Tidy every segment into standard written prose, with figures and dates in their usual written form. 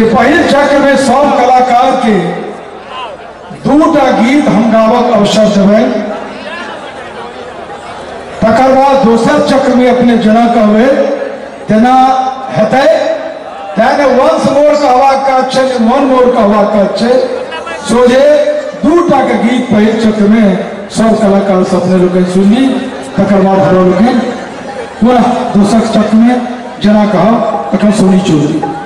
जे पहिल चक्र में सब कलाकार के दूटा गीत हम गावक अवसर देवे, तकर बाद दोसर चक्र में अपने जना कहवे तेना हेतै, तेने वंस मोर कहवाक काज छै, मन मोर कहवाक काज छै। सोझे दूटा के गीत पहिल चक्र में सब कलाकार से अपने लोग सुनी, तकर बाद हरो लोग पुनः दोसर चक्र में जना कहा अखन सोनी चौधरी।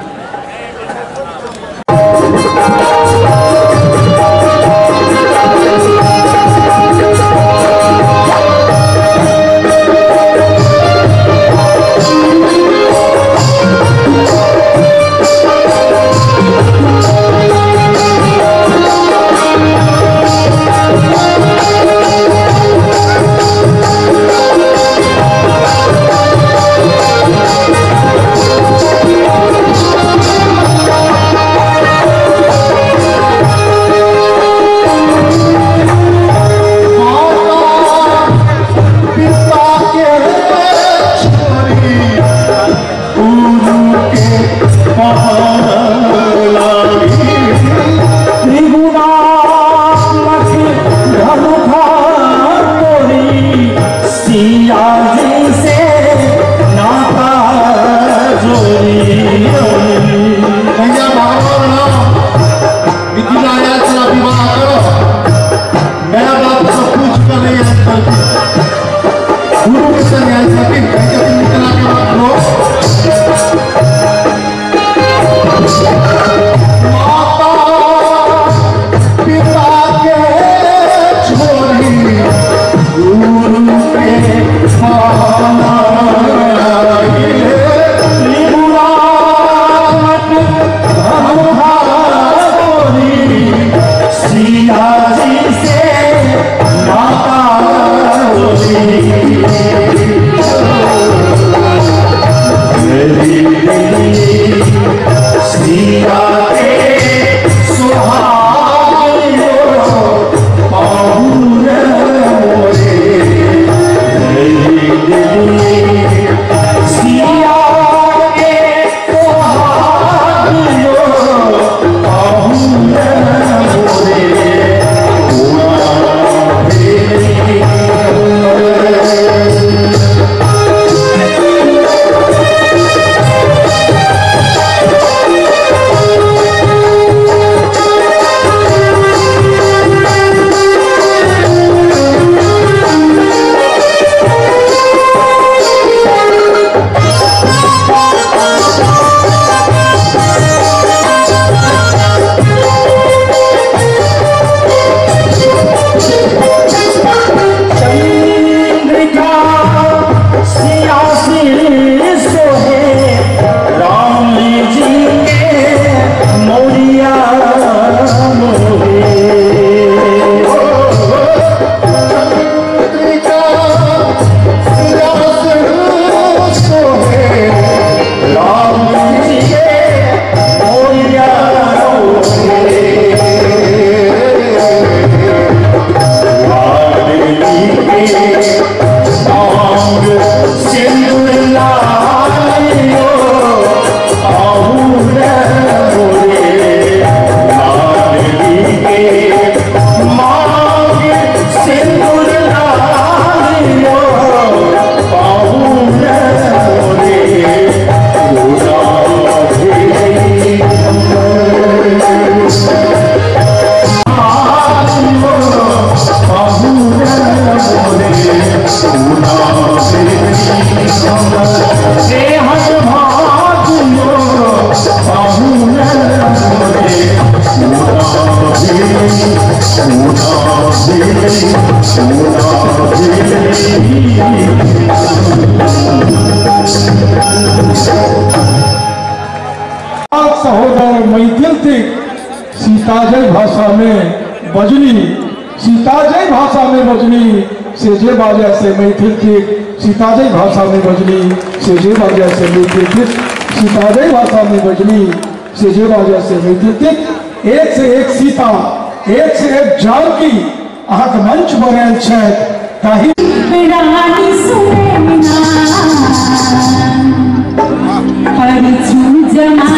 सहोदर मैथिल सीताजय भाषा में बजनी, सीताजय भाषा में बजनी से जे बाजा से मैथिल सीताजय भाषा में बजनी से जे बाजा से मैथिल सीताजय भाषा में बजनी से जे बाजा से मैथिल एक से एक सीता एक से एक जानकी अहाँक मंच बनल छै ताहि रानी सुने ना हर चू जमा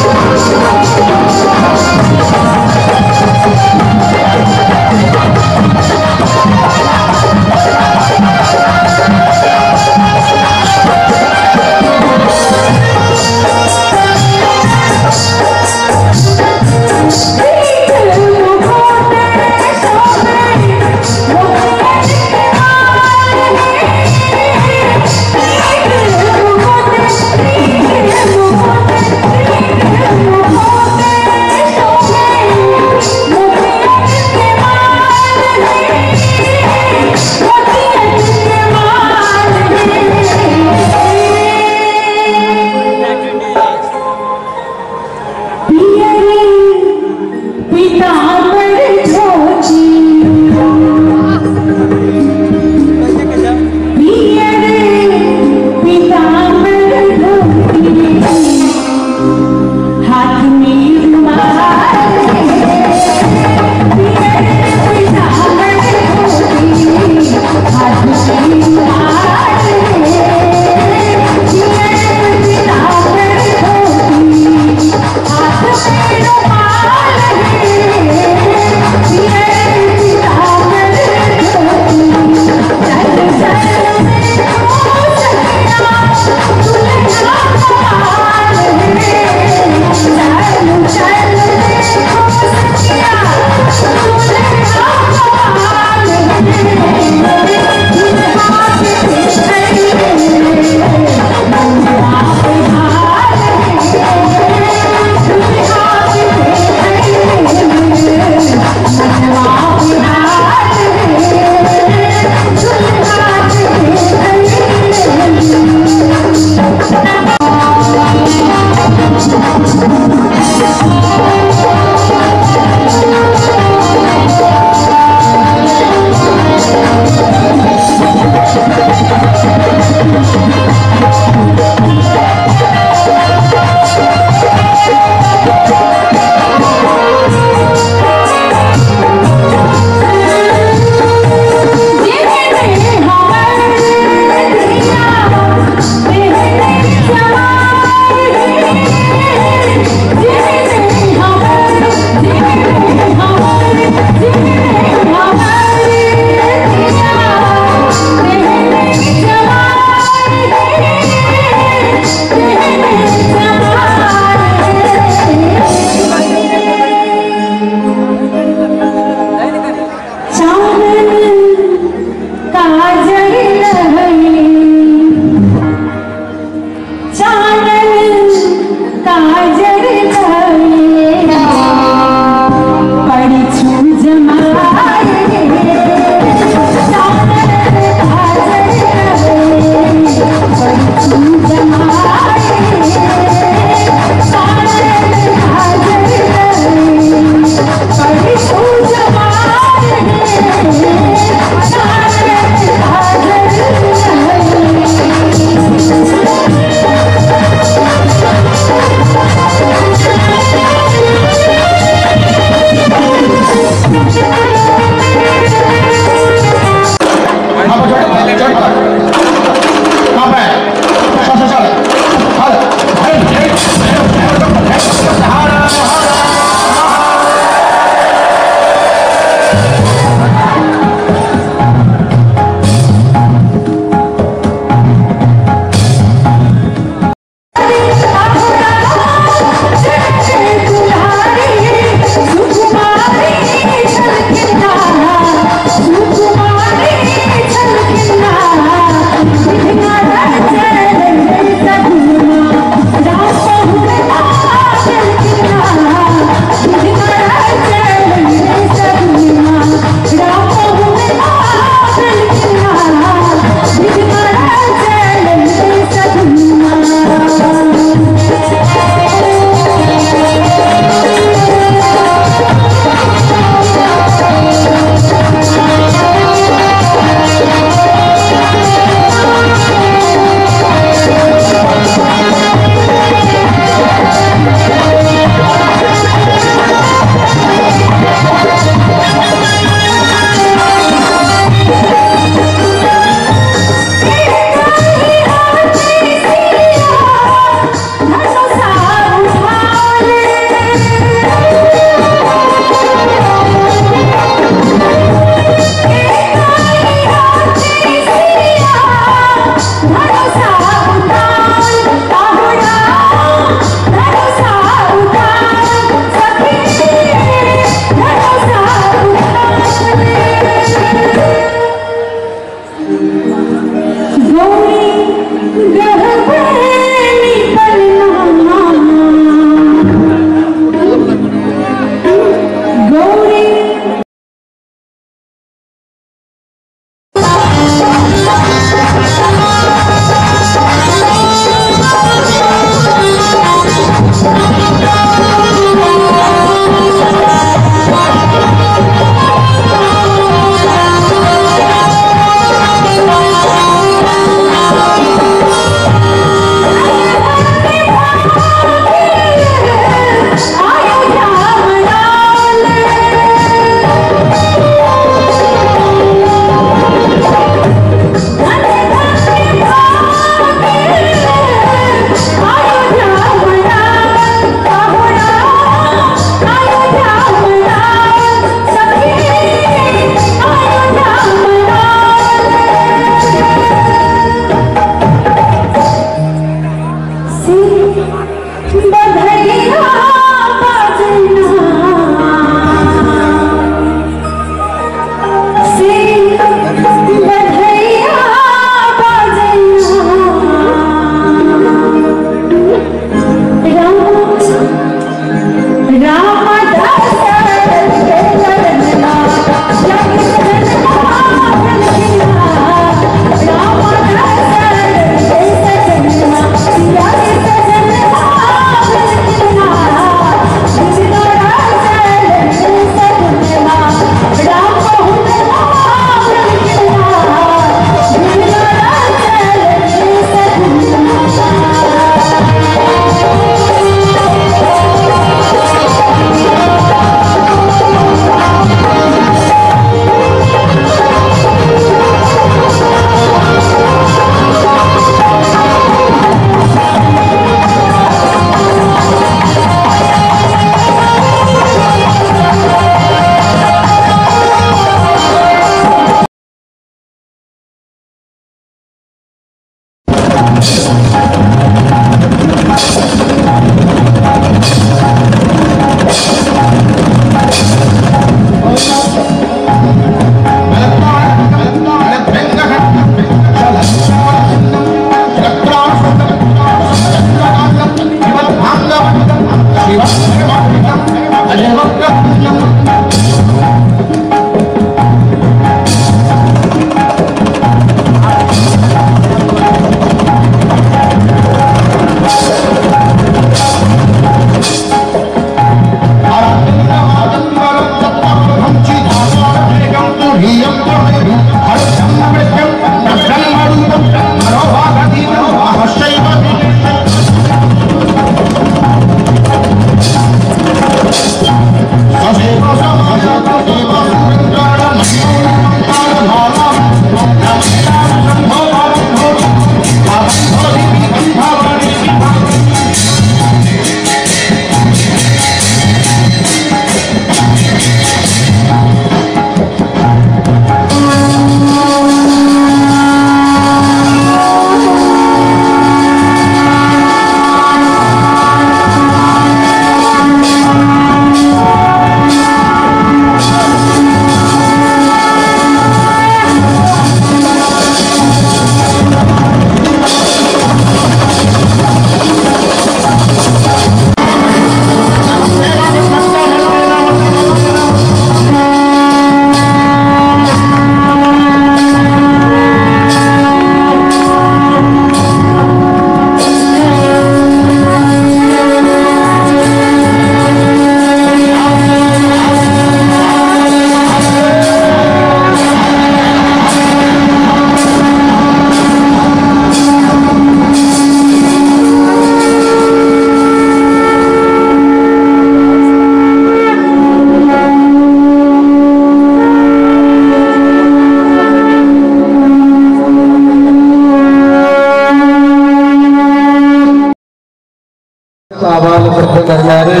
करना रे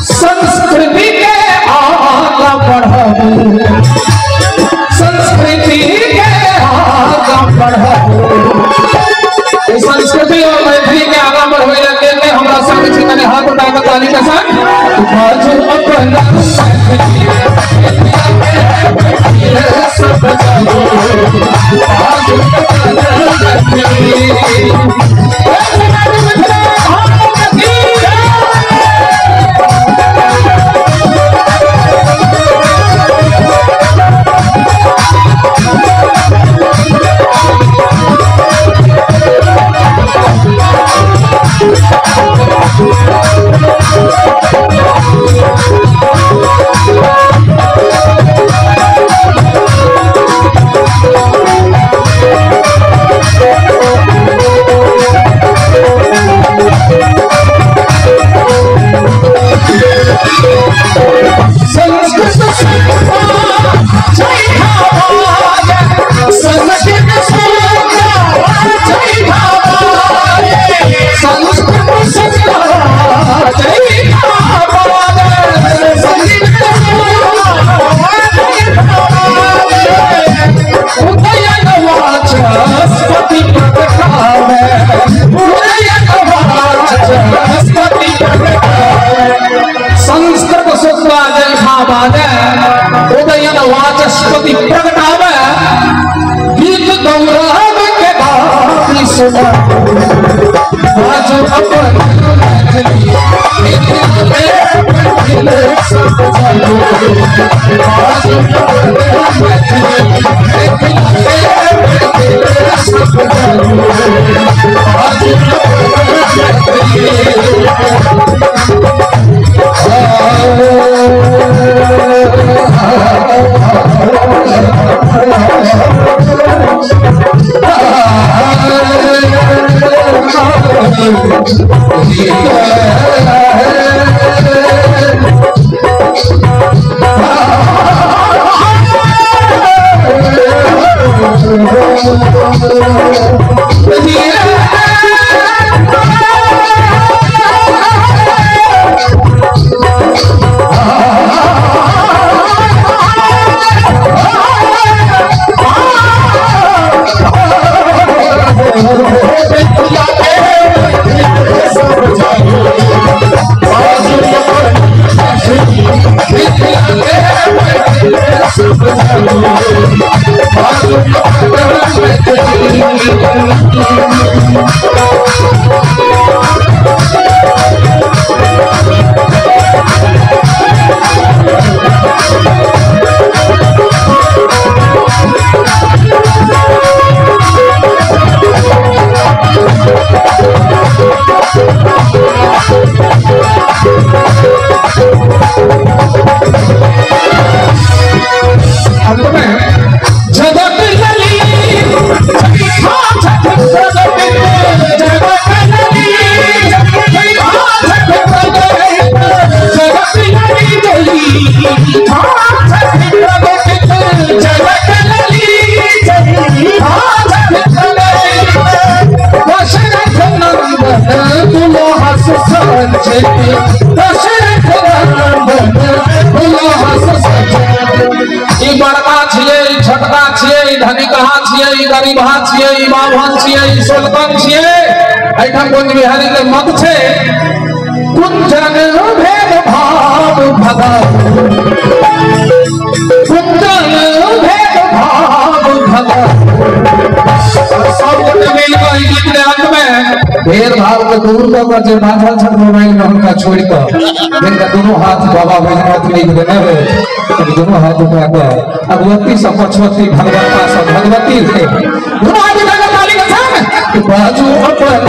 संस्कृति के आगा बढ़ाओ, संस्कृति के आगा बढ़ाओ। संस्कृति और मैथिली के आगा बढ़ावे लगे में हमरा संग छी मैंने हाथ उठाकर ताली के साथ बाजू अपना सब जानो बाजू वाचस्पति प्रगटावे गीत गौरव के गान सुना बाजू अपन सब जानो बाजू सब जानो जगत धनी कहाँ छिए, ई गरीबहा छिए, ई बाभन छिए, ई सोलकन छिए। एठाम कुंज बिहारी के मत छे, कुंजन भेद भाव भगत, कुंजन भेद भाव भगत। सब गोटे मिल के ई गीत के अंत में भेदभाव के दूर कर जे बांधल छन मोबाइल में उनका छोड़ कर जिनका दोनों हाथ बाबा भैरवनाथ लिख देने हो, दोनों हाथ उठा कर भगवती सब पछवती भगवता सब भगवती थे दोनों हाथ उठा कर ताली के संग बाजू अपन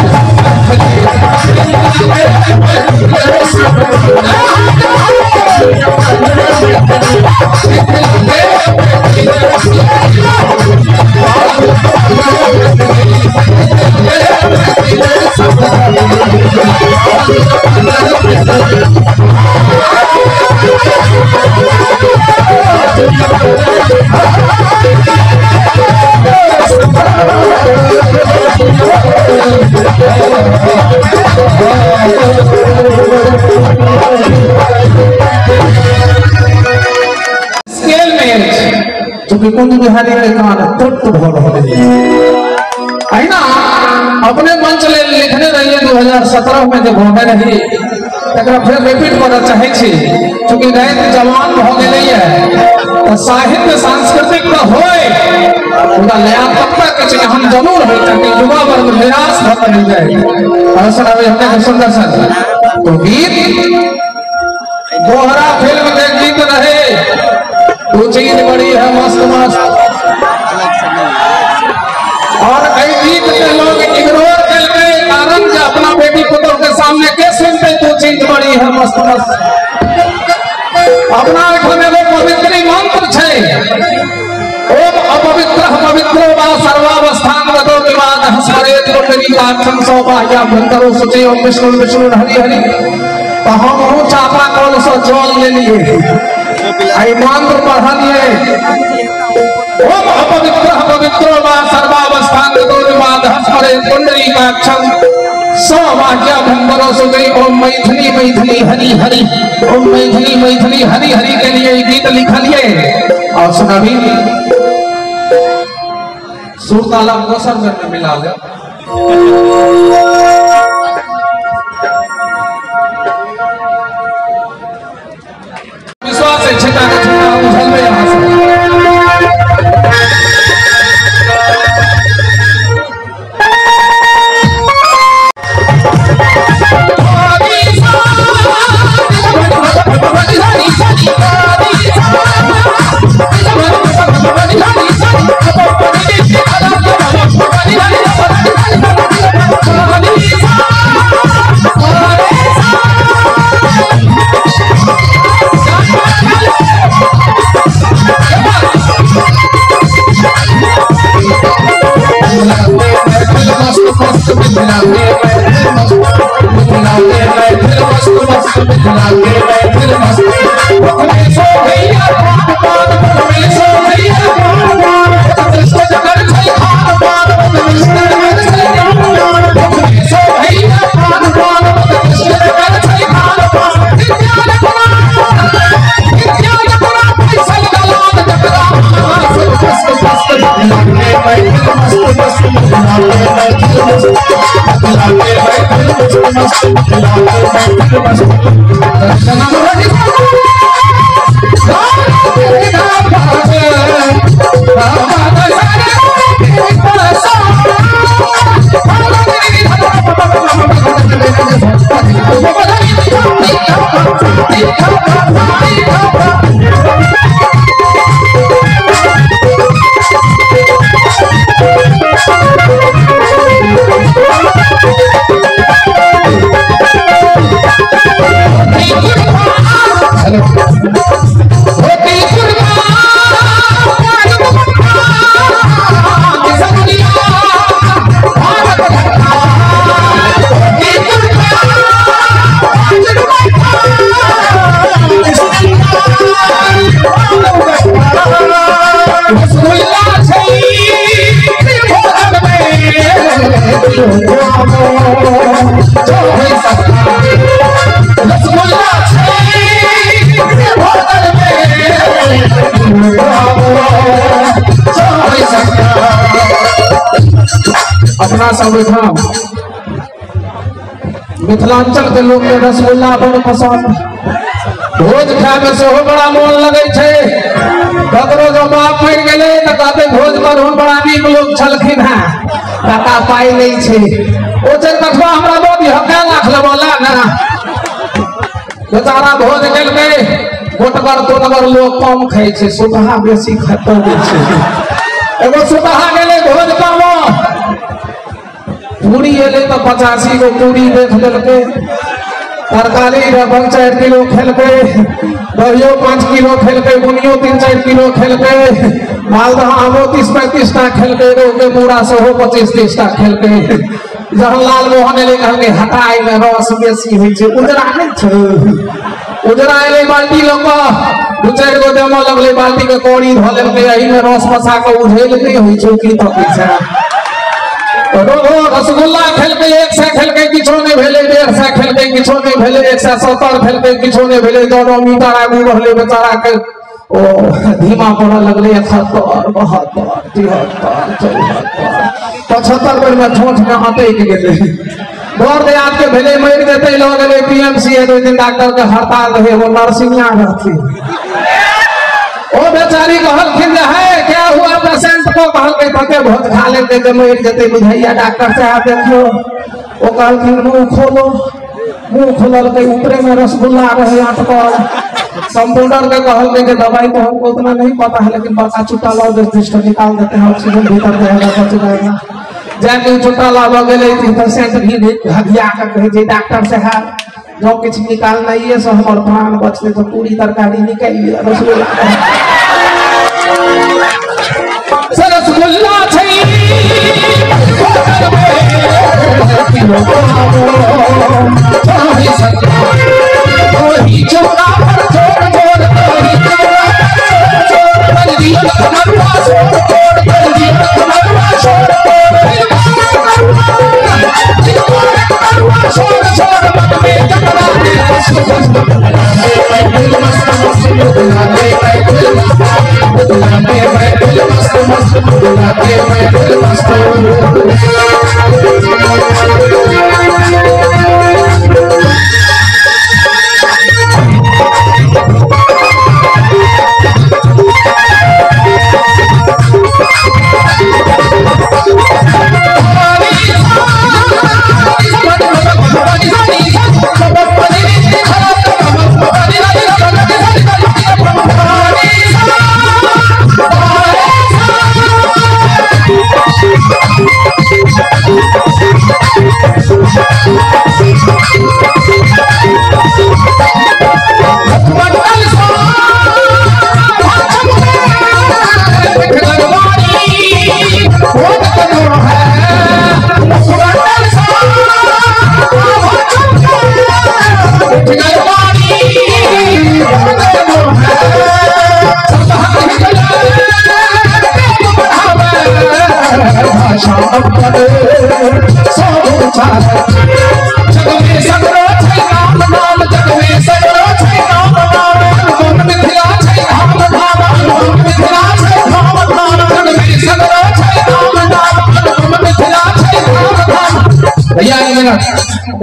स्केल में चूंकि कुंज बिहारी के कान तृप्त भल है ना। अपने मंच ले लिखने रहिए 2017 में जब होने रही फिर रिपीट करना चाहे छी चूंकि गए जवान हो गए है तो साहित्य सांस्कृतिक तो होए पूरा लयापकता के हम जरूर है ताकि युवा वर्ग निराश न जाए। और सुनावे हमने सुंदर सन तो गीत दोहरा फिल्म के गीत रहे, तू चीज बड़ी है मस्त मस्त, और कई गीत के लोग इग्नोर करके कारण जो अपना बेटी पुत्र के सामने के सुनते तू चीज बड़ी है मस्त मस्त। अपना एगो पवित्र मंत्र छे, ओम अपवित्र पवित्रो वा सर्वावस्थान गतो विवाद हस्मरे द्रौपदी काक्षं सौभाग्य भंतरो सुचे ओम विष्णु विष्णु हरि हरि। तो हम हूँ चापा कल से जल ले लिए आई मंत्र पढ़लिए ओम अपवित्र पवित्रो वा सर्वावस्थान गतो विवाद हस्मरे कुंडली काक्षं सौभाग्य भंतरो सुचे ओम मैथिली मैथिली हरि हरि। ओम मैथिली मैथिली हरि हरि के लिए गीत लिखलिए और सुनाबी सुर ताला दोसर में मिला ले। विश्वास है छिटा के छिटा उछल में यहाँ से हेलो अपना सब ठाम मिथिलांचल के लोग के रसगुल्ला बड़ पसंद, भोज खाए में सेहो बड़ा मोन लगे छे। ककरो जो बाप मर गेले त कहते भोज पर बड़ा नीक लोग छलखिन है, टाका पाई नहीं छे। ओ चल कठवा हमरा दो दी हका लाख लबला ना, बेचारा भोज गेल के गोटगर तोटगर लोग कम खाई छे, सुतहा बेसी खत्म होय छे। एगो सुतहा गेले भोज कामो, पूरी एले तो 85 गो पूरी देख लेलके, तरकारी रबड़ 4 किलो खेलके, दहियो 5 किलो खेलके, बुनियो 3-4 किलो खेलके, मालदह आमो 30-35 टा खेलके, रोके मूड़ा सेहो 25-30 टा खेलके। जहन लाल मोहन एले कहलके हटाई में रस बेसी होय छे, उजरा नहीं छे। उजरा एले बाल्टी लग 2-4 गो देमो लगले, बाल्टी के कौड़ी ध लेलके, एही में रस बसा के उझेल नहीं होय छे की तो छै। रसगुल्ला खेलके 100 खेलके किछो नहीं भेले, 150 खेलके किछो नहीं भेले, 170 खेलके किछो नहीं भेले। 2 मीटर आगू रहले बेचारा के ओ धीमा पड़े लगले 71, 72, 73, 74, 75 बेर में ठोठ में अटक गेले। डर दे आज के भेले मर जेते, लग गेले पीएमसी। 2 दिन डॉक्टर के हड़ताल रहे, वो नर्सिंगा रहती। ओ बेचारी कहलखिन है क्या हुआ पेशेंट को, कहलके पके भोज खा लेते जे मर जेते बुझैया डॉक्टर साहब देखियो। ओ कहलखिन मुंह खोलो, मुंह खोलल के ऊपरे में रसगुल्ला रहे अटकल। कंपाउंडर के कहलके कि दवाई तो हमको उतना नहीं पता है, लेकिन बड़ा चुट्टा लाओ, 10 निकाल देते हैं, ऑक्सीजन भीतर रहेगा, बच जाएगा। जाके चुट्टा लावा गेले पेशेंट भी हदिया के कहे जे डॉक्टर साहब जो कुछ निकालना ही है सो हमार प्राण बचले, तो पूरी तरकारी निकाल लिया। रसगुल्ला रसगुल्ला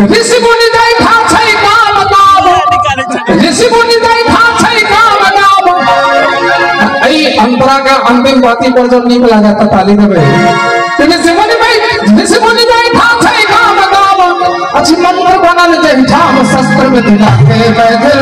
ऋषि मुनि दाई खा छै काम दाम, ऋषि मुनि दाई खा छै काम दाम। आई अंतरा का अंतिम बाती पर जब नीक लगा त ताली देबे। ऋषि मुनि दाई खा छै काम दाम, अच्छी मंत्र बनल जे ठाम शस्त्र में दिला के बैठल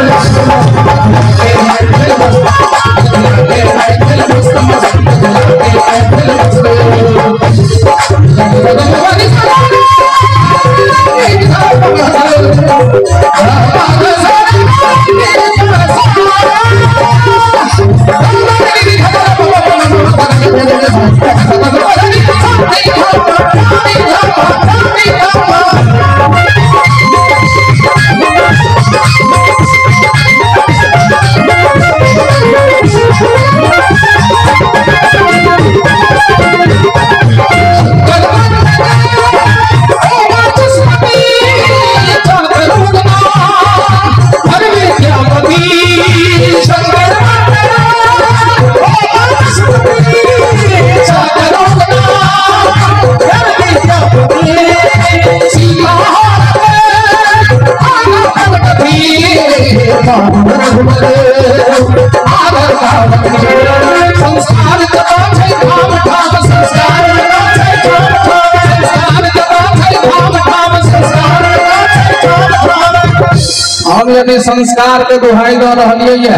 यानी संस्कार के दुहाई दे रहिए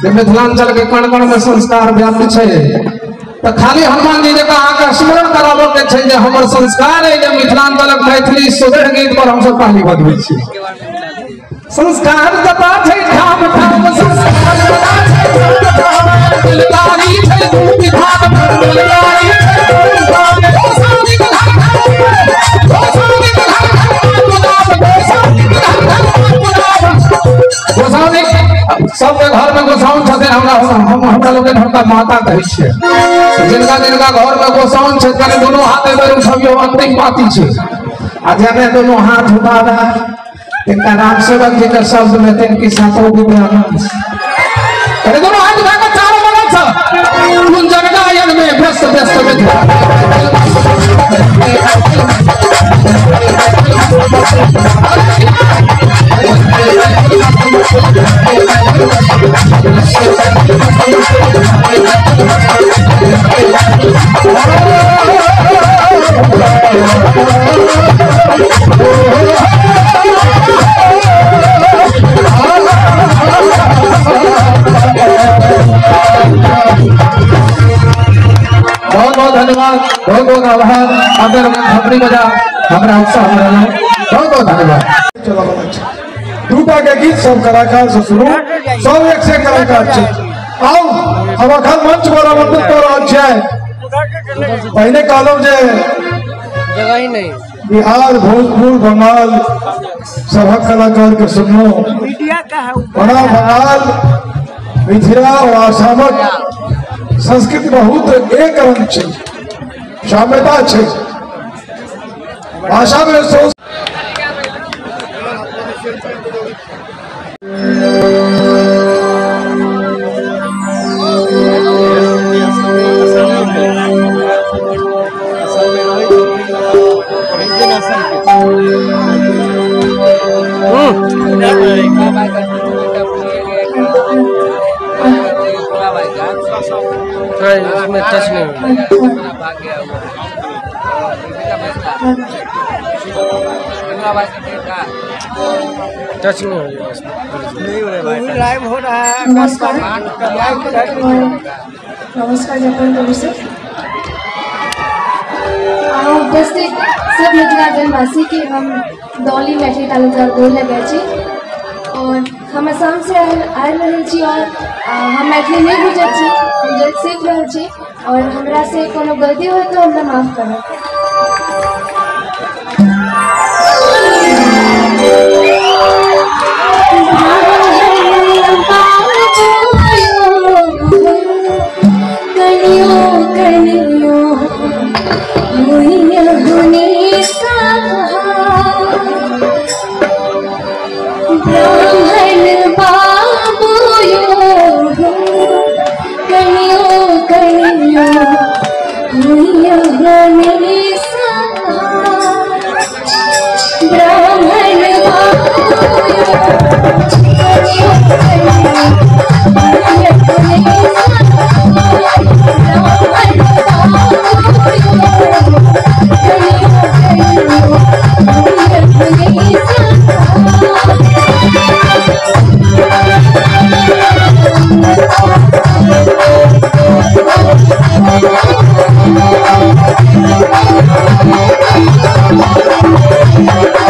कि मिथिलांचल के कण कण में संस्कार व्याप्त है। तो खाली हनुमान जी का अहाँ स्मरण कराबो के छै जे हमर संस्कार है जे मिथिलांचलक मैथिली सुधर गीत पर हम सब पाली बजबै छी। संस्कार जता छै ठाम ठाम संस्कार जता छै दिलदारी छै विधान दिलदारी गोसाउनी सबके घर में गोसाउन छथिन। हमरा लोग हुनका माता कहै छियै। जिनका जिनका घर में गोसाउन छै कने दोनों हाथ में उठबियो अंतिम पाती छै आ जाने दोनों हाथ उठावा इनका नाम सेवक जी के शब्द में तीन की सातों विद्यानंद अरे दोनों हाथ उठा के चारों बगल से कुल जगदायन में व्यस्त व्यस्त बहुत धन्यवाद, बहुत बहुत आभार। अगर खपरी बजा हमारा उत्साह बहुत बहुत धन्यवाद। दूटा के गीत सब कलाकार से सुनो, सब एक से कलाकार छे। आओ हम अखन मंच पर आमंत्रित कर रहल छै। पहले कहलौ जे जगह ही नहीं बिहार, भोजपुर, बंगाल सभा कलाकार के सुनो। मीडिया का है बड़ा बंगाल, मिथिला और आसामक संस्कृति बहुत एक रंग छै, साम्यता छै। भाषा में सोच इसमें टच नहीं टच नहीं लाइव हो रहा है। नमस्कार जयपुर से उपस्थित सब मिथिलांचलवासी के हम दौली मैथिली तालुका गोर लगे छी और हम असम से आयल रहे छी और हम मैथिली नहीं बुझे छी, हम जल्द सीख रहे छी और हमरा से कोनो गलती हो तो हमरा माफ करब।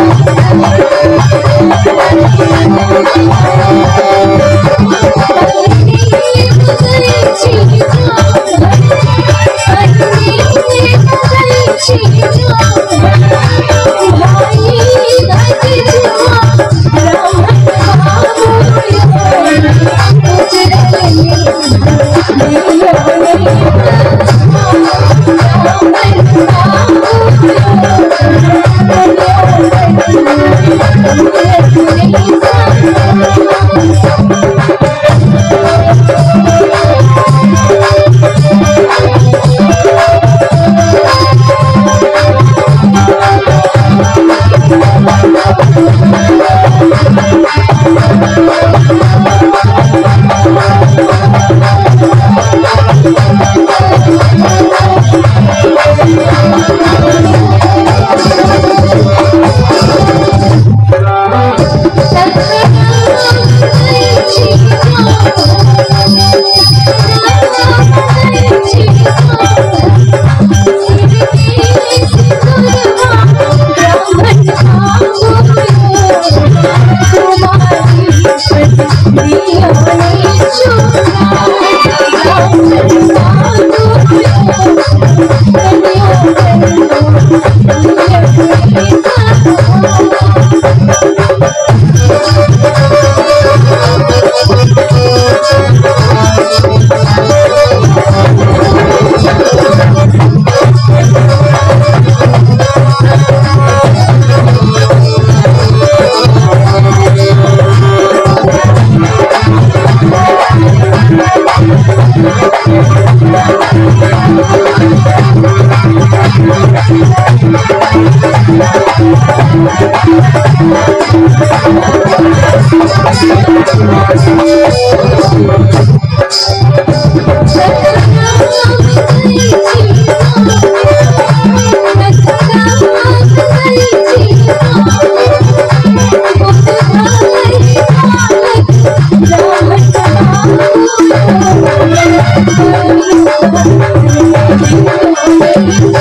Thank you.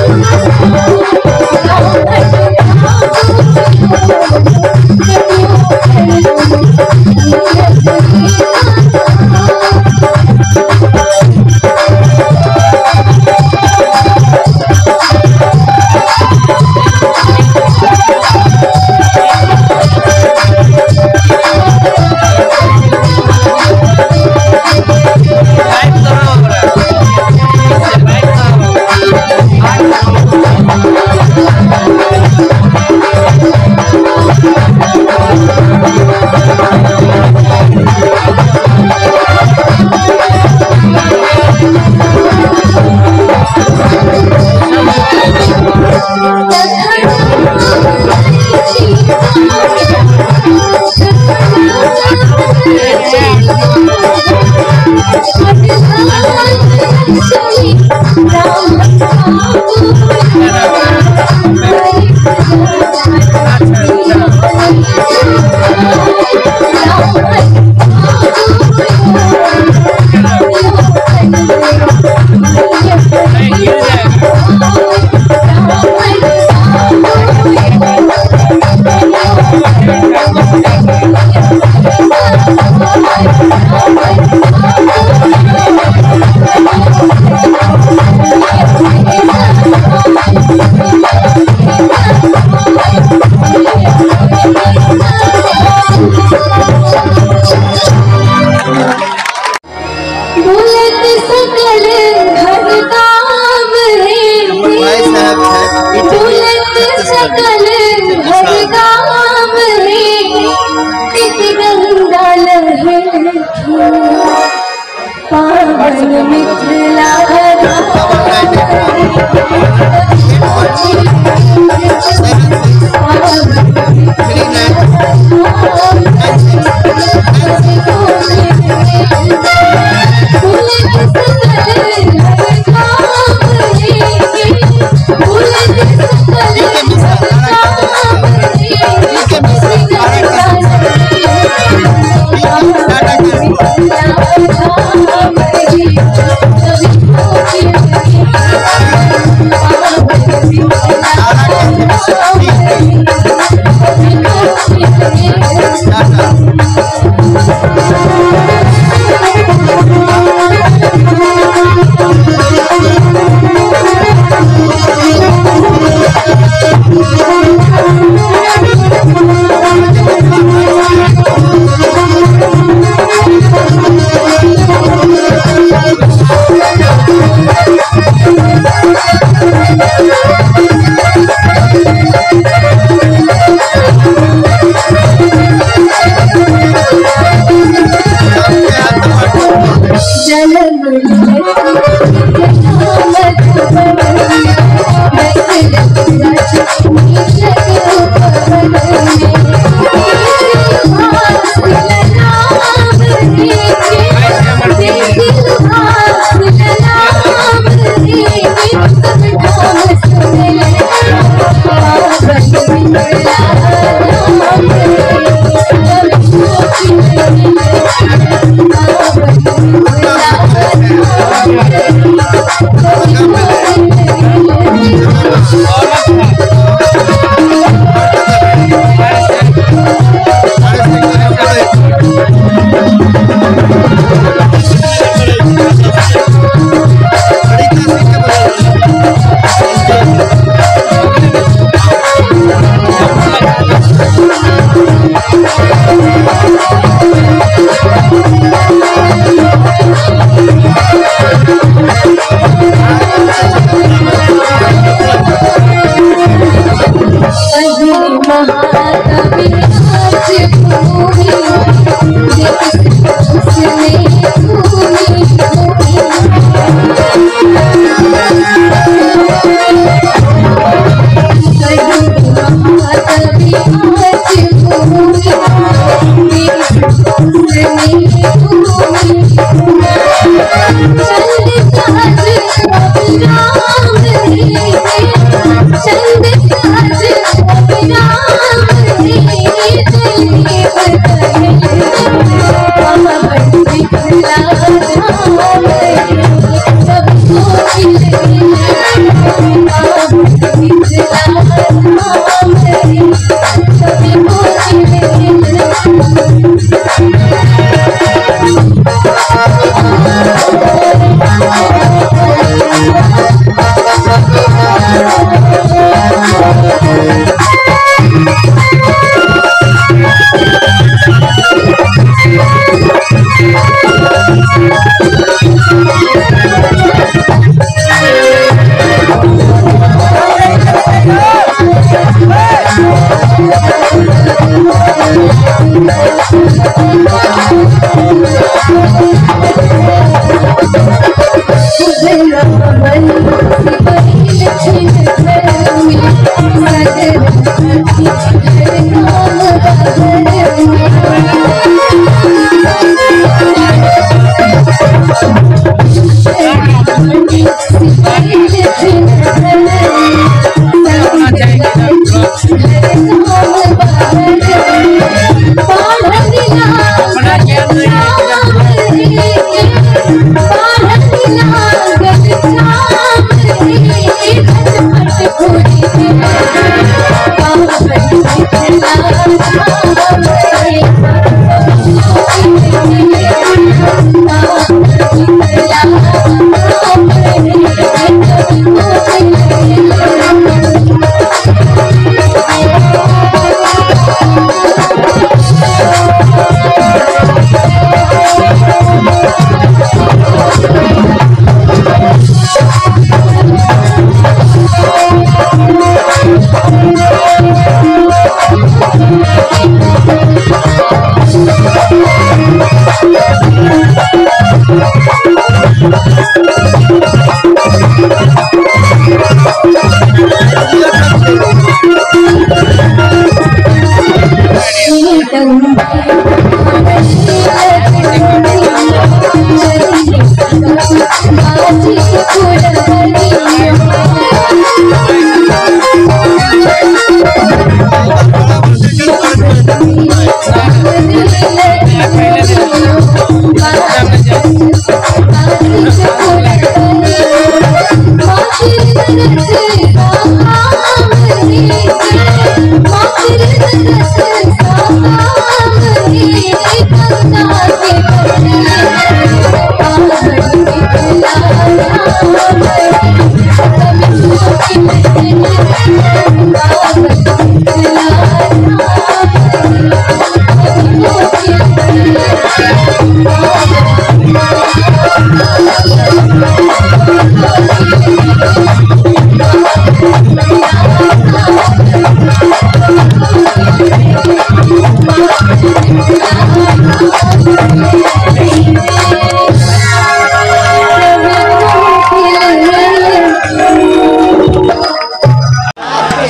Thank you.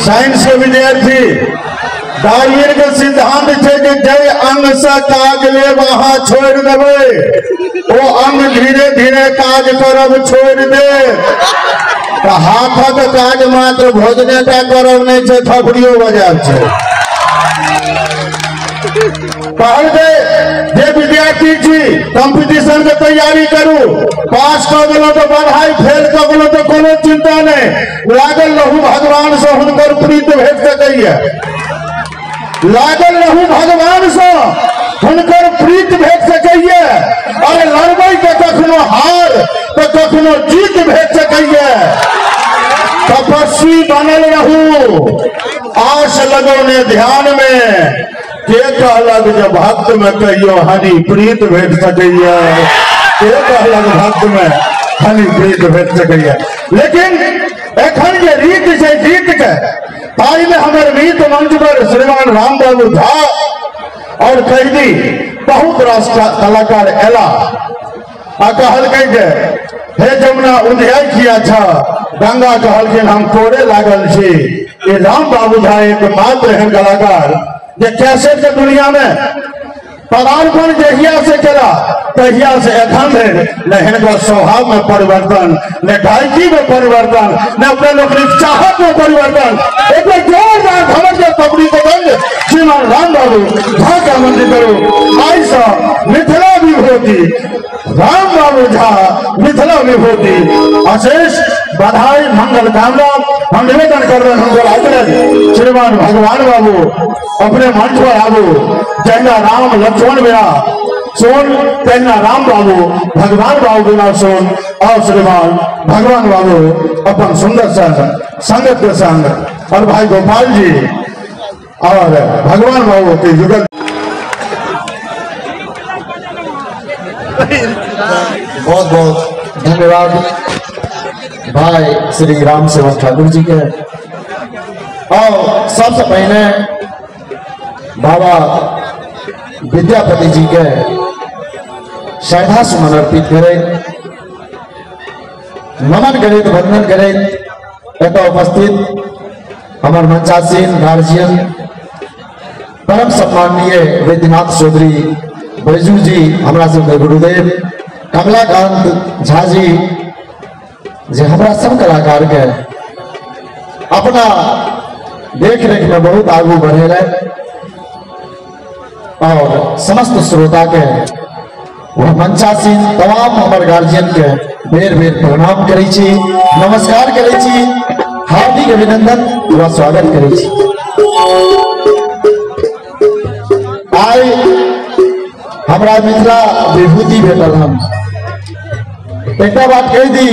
Science के विद्यार्थी डार्विन के सिद्धांत है कि जय अंग से काज ले वहां छोड़ देवे वो अंग धीरे धीरे काज करब छोड़ दे तो हाथक काज मात्र भोजने का करब नहीं छे थपड़ियो बजाब छे कहल के जे विद्यार्थी छी कंपटीशन के तैयारी करू पास कर गेलो तो बधाई फेल कर गेलो तो कोनो चिंता नहीं लागल रहू भगवान से हुनकर प्रीत भेट सकैया लागल रहू भगवान से हुनकर प्रीत भेट सकैया और लड़बै के कखनो हार तो कखनो जीत भेट सकैया तपस्वी बनल रहू आश लगौने ध्यान में के कहलक जब भक्त में कहियो हनी प्रीत भेट सकैया के कहलक भक्त में हनी प्रीत भेट सकैया लेकिन एखन जे रीत छै जीत के ताई में हमर रीत मंच पर श्रीमान राम बाबू झा और कैदी बहुत रास कलाकार एला आ कहलकै जे हे जमुना उन्हें किया था गंगा कहलखिन हम कोरे लागल छी ये राम बाबू झा एक मात्र है कलाकार जे कैसेट के दुनिया में पदार्पण जहिया से करा तहिया से एखन न हिनकर स्वभाव में परिवर्तन न गायकी में परिवर्तन न अपने लोग चाहत में परिवर्तन एक जोरदार धमक के पबड़ी के गंज श्रीमान राम बाबू झा का मंदिर करो आई सा मिथिला विभूति राम बाबू झा मिथिला विभूति अशेष बधाई मंगल कामना हम निवेदन कर रहे हैं श्रीमान भगवान बाबू अपने मंच पर आबू जैना राम लक्ष्मण बिना सोन तैना राम बाबू भगवान बाबू बिना सोन और श्रीमान भगवान बाबू अपन सुंदर संगत के संग और भाई गोपाल जी और भगवान बाबू के युगल बहुत बहुत धन्यवाद भाई श्री राम सेवक ठाकुर जी के। और सबसे पहले बाबा विद्यापति जी के श्रद्धा सुमन अर्पित करे, नमन करे, वंदन करे। एत उपस्थित हमार मंचासीन गार्जियन परम सम्माननीय वैद्यनाथ चौधरी बैजू जी, हमारा सबके गुरुदेव कमलाकांत झा जी, जे हमारा सब कलाकार के अपना देख रेख में बहुत आगू बढ़े रहे, और समस्त श्रोता के वह मंचासीन तमाम हमारे गार्जियन के बेर बेर प्रणाम करे छी, नमस्कार करे छी, हार्दिक अभिनंदन व स्वागत करे छी। आई हमारा मिथिला विभूति भेटल, हम एक बात कह दी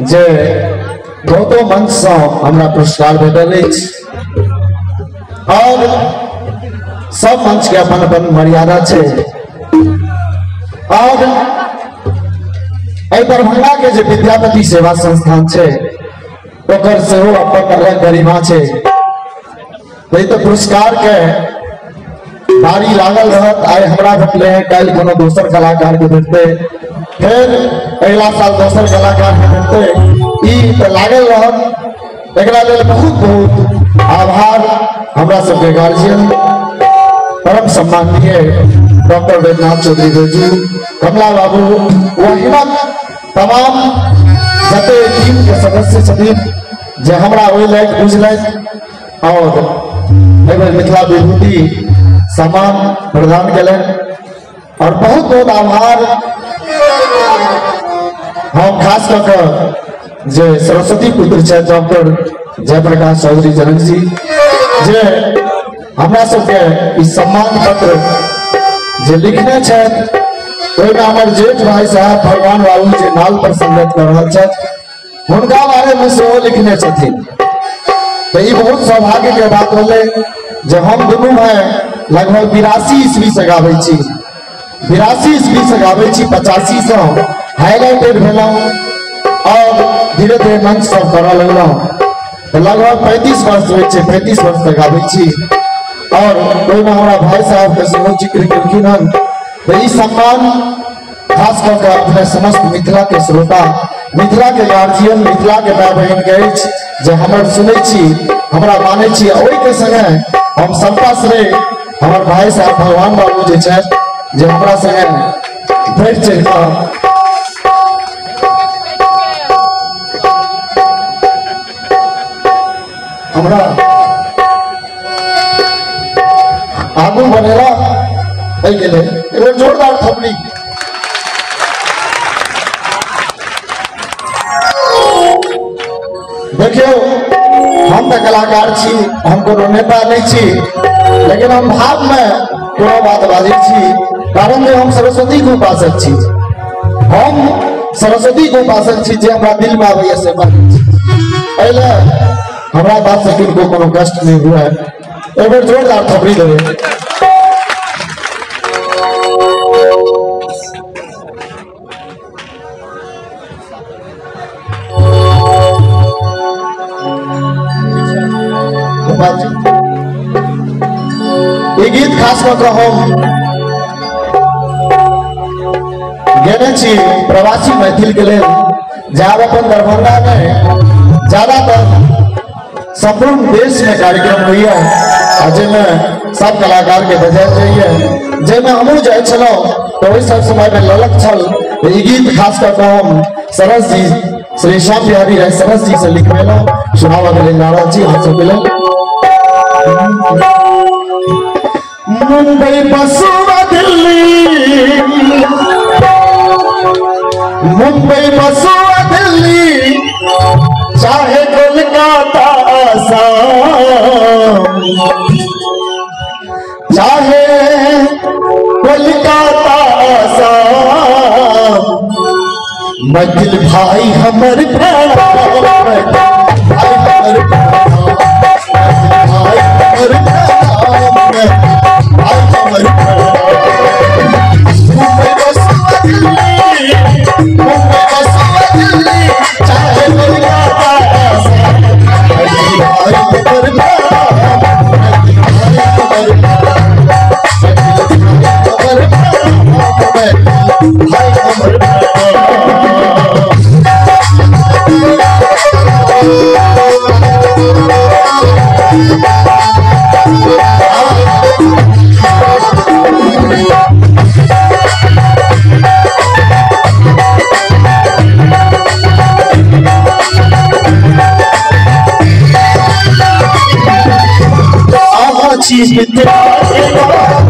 जे बहुतो मंच से हमरा पुरस्कार भेटल अछि, और सब मंच के अपन अपन मर्यादा छै, और दरभंगा के जो विद्यापति सेवा संस्थान छै ओकर सेहो अपन अलग गरिमा छै। तो पुरस्कार के बारी लागल रहत, आइ हमरा भेटले है, कल कोनो दोसर कलाकार के भेटते, फिर अगला साल दोसर कलाकार के भेटते, ई तो लागल रहत। एकरा लेल बहुत बहुत आभार हमरा सबके गार्जियन परम सम्माननीय डॉक्टर वैद्यनाथ चौधरी बैजू, कमला बाबू, वहीमत तमाम जते टीम के सदस्य छथिन जे हमरा ओहि लायक बुझलथि और मिथिला विभूति सम्मान प्रदान कयलनि। और बहुत बहुत आभार हम खास कऽ कऽ जे सरस्वती पुत्र छथि डॉक्टर जयप्रकाश चौधरी जनक जी, जे हमरा सबके ई सम्मान पत्र जे लिखने छथि, ओहिमे हमर जेठ भाई साहब भगवान बाबू जे नाल पर संगत कर रहल छथि, हुनका बारे में सेहो लिखने छथिन। तो ई बहुत सौभाग्य के बात होले जे हम दुनू भाई लगभग 82 ईस्वी से गाबै छी, 82 ईस्वी से गाबै छी, 85 से हाईलाइटेड भेलहुँ और धीरे धीरे मंच सब करऽ लगलहुँ। तो लगभग 35 वर्ष होइ छै, 35 वर्ष तक गाबै छी, और ओहिमे हमरा भाई साहब के सेहो जिक्र केलखिन हन। तो ई सम्मान खास कऽ के अपने समस्त मिथिला के श्रोता, मिथिला के गार्जियन, मिथिला के भाई बहन के अछि जे हमर सुनै छी, हमरा मानै छी। ओहि के संगे हम सबका श्रेय हमर भाई साहब भगवान बाबू जे छथि, जे हमरा संगे बढ़ि चढ़ि कऽ हमरा आगू बढ़ेला, एहि के लेल एगो जोरदार थपड़ी। देखियो हम तो कलाकार छी, हम कोनो नेता नहीं छी, लेकिन हम भाव में कोनो बात बाजै छी, कारण जे हम सरस्वती के उपासक छी, हम सरस्वती के उपासक छी, जे हमरा दिल में आबैया से बाजै छी। पहले हमरा बात से किनको कोनो कष्ट नहीं हुआ है, एक बार जोरदार थपड़ी देवे। ये गीत खास कऽ हम गेने छी प्रवासी मैथिल के लेल, जहाँ अपन दरभंगा में ज्यादातर संपूर्ण देश में कार्यक्रम हुई है, जिसमें सब कलाकार के बजायल जाइए, जिसमें हमहूँ जाए छलहुँ। तो वही सब समय में ललक छल। ये गीत खास कर हम सरस जी, श्री श्याम बिहारी राय सरस जी से लिखवेलहुँ, सुनावा के लिए नाराज जी हम सब मिलन। मुंबई बसुआ दिल्ली, मुंबई बसुआ दिल्ली, चाहे कोलकाता आसाम, चाहे कोलकाता आसाम, मैथिल भाई हमर भाई चीज तेरा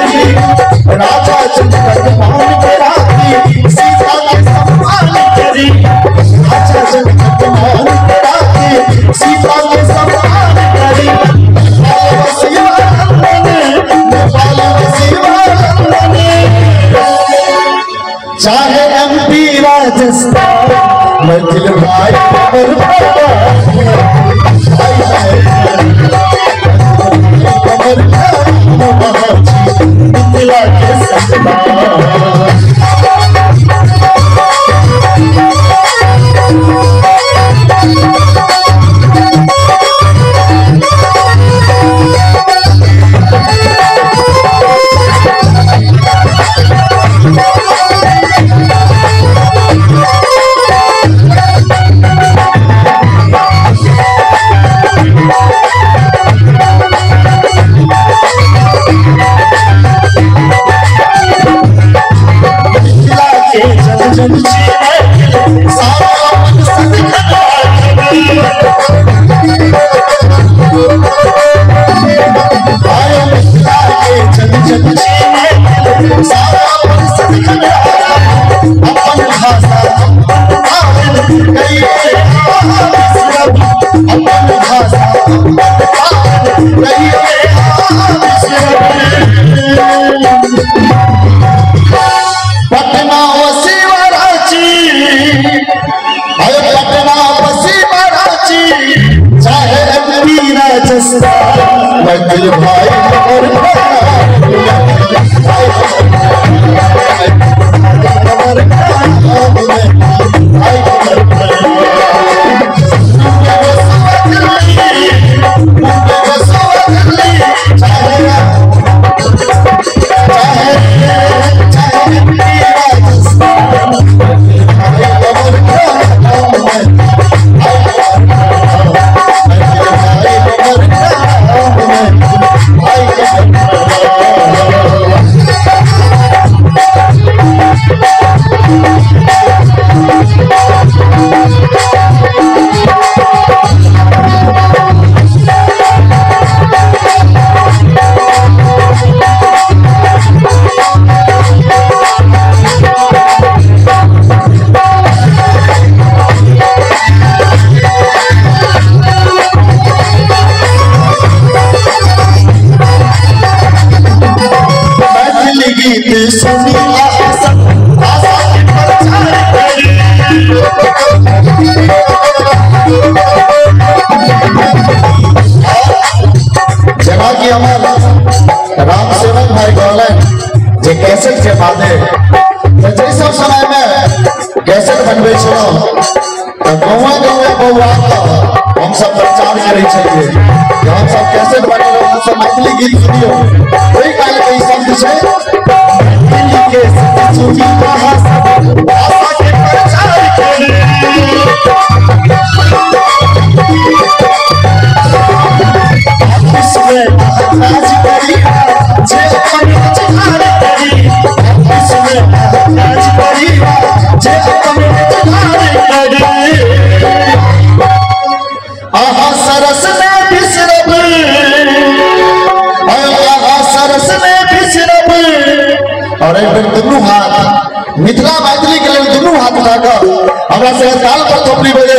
राजा जनक मान के राखी सीता के सम्मान करी राजा जनक मान के राखी सीता के सम्मान करी चाहे MP राजस्थान मंजिल भाई मिथिला के पटना वसीम रांची चाहे MP राजस्थान मंजिल भाई राम सेवक भाई गौलन जे कैसेट के बादे जै सब समय में कैसेट बनबे छलो त गाँव बौआ हम सब प्रचार करे छलिए कि हम सब कैसेट बनेलो हम सब मैथिली गीत सुनियो ओई काल के शब्द छै दिल्ली के सुनी भाषा के प्रचार करी राज करी जे अपन जहार करी इसमें राज करी जे अपन जहार करी आहा सरस में बिसरब आहा सरस में बिसरब और एक बेर दुनू हाथ मिथिला मैथिली के लेल दुनू हाथ लगा हमरा से काल पर थोपड़ी बजे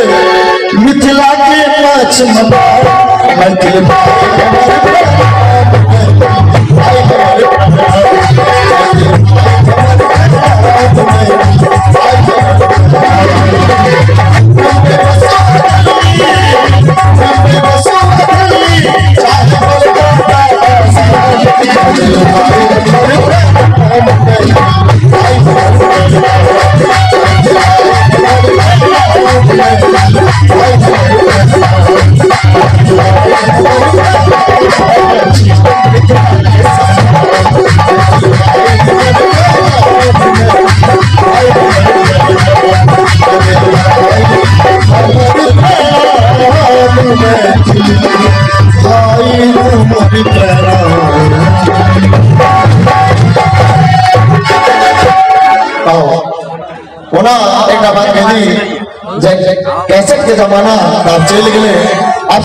मिथिला के पाँच मैथिल आई होना एक बात कह दी कैसेट के जमाना आप चल गए